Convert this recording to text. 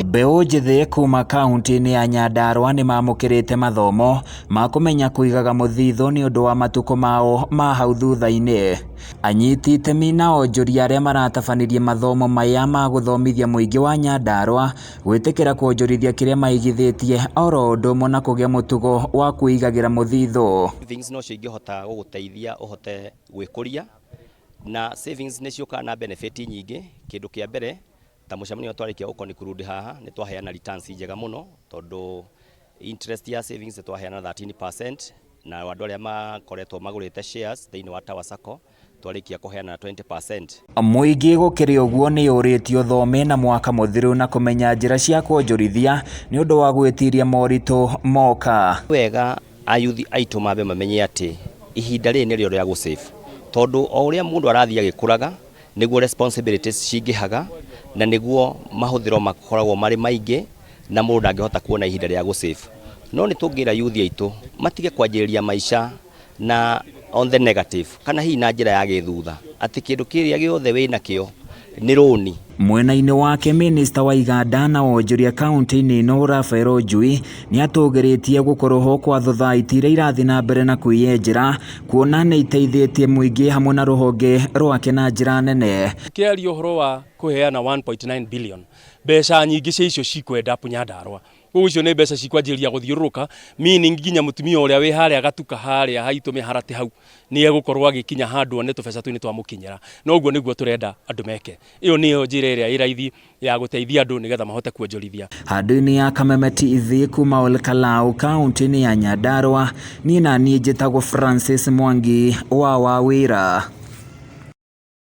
Mbeu njithi kuma kaunti-ini ya Nyandarua ni mamukirite mathomo ma kumenya kwiigaga muthithu ni undu wa matuko mao ma hau thutha-ini. Anyiti itimi na onjoria aria maratabanirie mathomo maya ma guthomithia muingi wa Nyandarua gwitikira kuonjorithia kiria maigithitie oro undu umwe na kugia mutugo wa kwiigagira muthithu. Savings no cio ingihota guguteithia uhote gwikuria na savings ni cioka na benefit nyingi. Kindu kia mbere ta mucemanio twarikia ukoni kurudi haha ni twaheana returns njega muno tondu interest ya savings twaheana 13% na wandu aria makoretwo magurite shares thiini wa Tower Sacco twarikia kuheana 20%. Muingi gukiri uguo ni uritio thome na mwaka muthiru na kumenya njira cia kuonjorithia ni undu wa gwitiria moritio moka. Wega ayuthi aitu mabe mamenye ati ihinda ri ni rio ria gusave tondu o uria mundu arathia gikuraga niguo responsibilities cingihaga na niguo mahuthiro makoragwo mari maingi na mundu ndangihota kuona ihinda ria gusave. No ni tungira yuthi aitu matige kwanjiriria maisha na on the negative kana hi na njira ya githutha ati kindu kiria giothe wina kio ni roni. Mwena-ini wake minister wa iganda na wonjoria kaunti-ini no Rafael Njui ni atugiritie gukorwo ho kwa thutha-ini iria irathi na mbere na kwiyenjira kuona ni iteithitie muingi hamwe na ruhonge rwake na njira nene. Kiario horo wa kuheana 1.9 billion mbeca nyingi cia icio cikwenda Nyandarua. Ucio ni mbeca cikwanjiria guthiururuka meaning nginya mutumia uria wi haria gatuka haria haitu miharati hau ni egukorwo agikinya handu one tubeca tu ni twamukinyira. No uguo niguo turenda andu meke. Iyo niyo njira iria iraithi ya guteithia andu nigetha mahote kuonjorithia. Handu-ini ya Kameme kuma Olkaou kaunti-ini ya Nyandarua ni nani njitagwo Francis Mwangi wa Wawira.